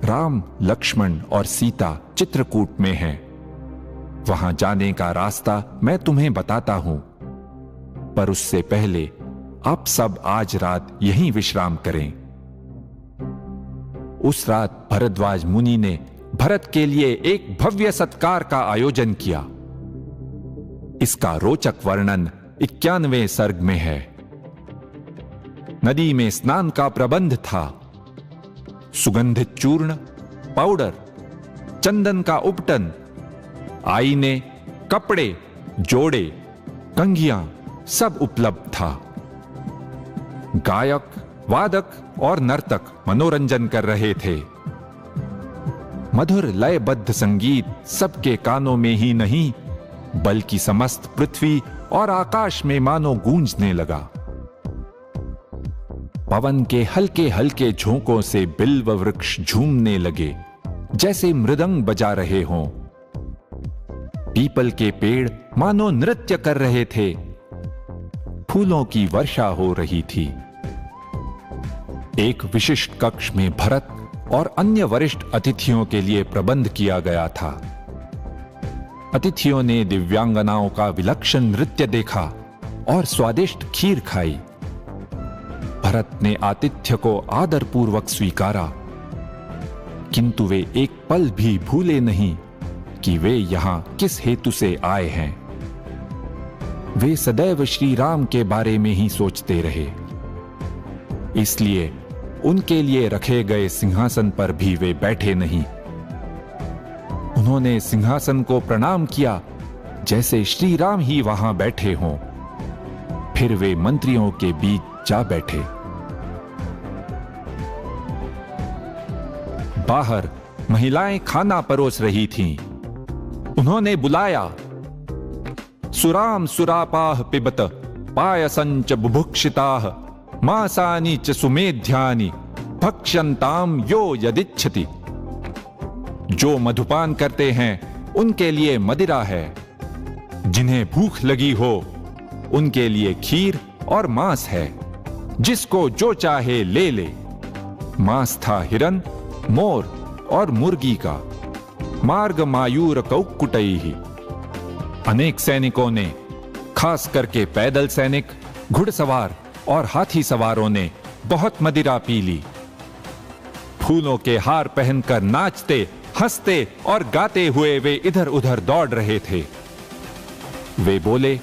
राम, लक्ष्मण और सीता चित्रकूट में हैं। वहां जाने का रास्ता मैं तुम्हें बताता हूं, पर उससे पहले आप सब आज रात यहीं विश्राम करें। उस रात भरद्वाज मुनि ने भरत के लिए एक भव्य सत्कार का आयोजन किया। इसका रोचक वर्णन 91वें सर्ग में है। नदी में स्नान का प्रबंध था। सुगंधित चूर्ण, पाउडर, चंदन का उपटन, आईने, कपड़े, जोड़े, कंघियां सब उपलब्ध था। गायक, वादक और नर्तक मनोरंजन कर रहे थे। मधुर लयबद्ध संगीत सबके कानों में ही नहीं, बल्कि समस्त पृथ्वी और आकाश में मानो गूंजने लगा। पवन के हल्के हल्के झोंकों से बिल्व वृक्ष झूमने लगे, जैसे मृदंग बजा रहे हों। पीपल के पेड़ मानो नृत्य कर रहे थे। फूलों की वर्षा हो रही थी। एक विशिष्ट कक्ष में भरत और अन्य वरिष्ठ अतिथियों के लिए प्रबंध किया गया था। अतिथियों ने दिव्यांगनाओं का विलक्षण नृत्य देखा और स्वादिष्ट खीर खाई। भरत ने आतिथ्य को आदरपूर्वक स्वीकारा, किंतु वे एक पल भी भूले नहीं कि वे यहां किस हेतु से आए हैं। वे सदैव श्री राम के बारे में ही सोचते रहे। इसलिए उनके लिए रखे गए सिंहासन पर भी वे बैठे नहीं। उन्होंने सिंहासन को प्रणाम किया, जैसे श्री राम ही वहां बैठे हों। फिर वे मंत्रियों के बीच जा बैठे। बाहर महिलाएं खाना परोस रही थीं। उन्होंने बुलाया, सुराम सुरापाह पिबत पायसंच बुभुक्षिताः मासानि च सुमेध्यानि भक्ष्यन्ताम यो यदिच्छति। जो मधुपान करते हैं उनके लिए मदिरा है, जिन्हें भूख लगी हो उनके लिए खीर और मांस है। जिसको जो चाहे ले ले। मांस था हिरन, मोर और मुर्गी का। मार्ग मायूर कौकुटैहि। अनेक सैनिकों ने, खास करके पैदल सैनिक, घुड़सवार और हाथी सवारों ने बहुत मदिरा पी ली। फूलों के हार पहनकर नाचते, हंसते और गाते हुए वे इधर उधर दौड़ रहे थे। वे बोले,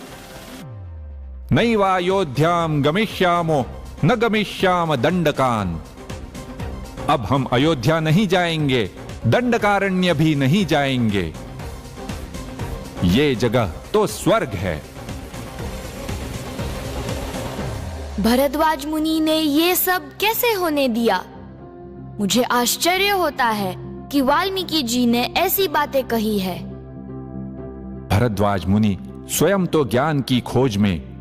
नैवायोध्याम गमिष्यामो न गमिष्याम दंडकान। अब हम अयोध्या नहीं जाएंगे, दंडकारण्य भी नहीं जाएंगे। ये जगह तो स्वर्ग है। भरद्वाज मुनि ने ये सब कैसे होने दिया? मुझे आश्चर्य होता है कि वाल्मीकि जी ने ऐसी बातें कही है। भरद्वाज मुनि स्वयं तो ज्ञान की खोज में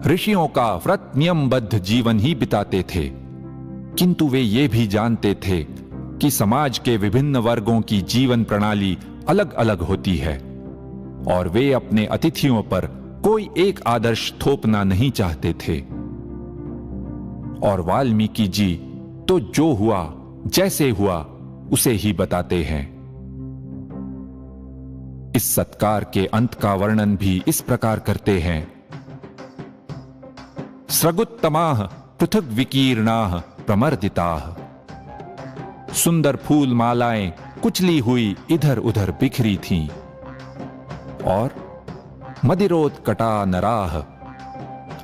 ऋषियों का व्रत नियमबद्ध जीवन ही बिताते थे, किंतु वे ये भी जानते थे कि समाज के विभिन्न वर्गों की जीवन प्रणाली अलग अलग होती है और वे अपने अतिथियों पर कोई एक आदर्श थोपना नहीं चाहते थे। और वाल्मीकि जी तो जो हुआ, जैसे हुआ, उसे ही बताते हैं। इस सत्कार के अंत का वर्णन भी इस प्रकार करते हैं। स्रगुत्तमाः पृथक विकीर्णाः प्रमर्दिताः। सुंदर फूल मालाएं कुचली हुई इधर उधर बिखरी थीं। और मदिरोत्कटा नराः।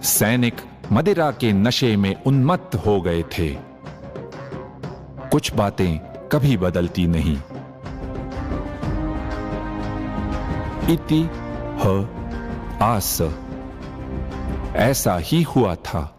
सैनिक मदिरा के नशे में उन्मत्त हो गए थे। कुछ बातें कभी बदलती नहीं। इति ह आस। ऐसा ही हुआ था।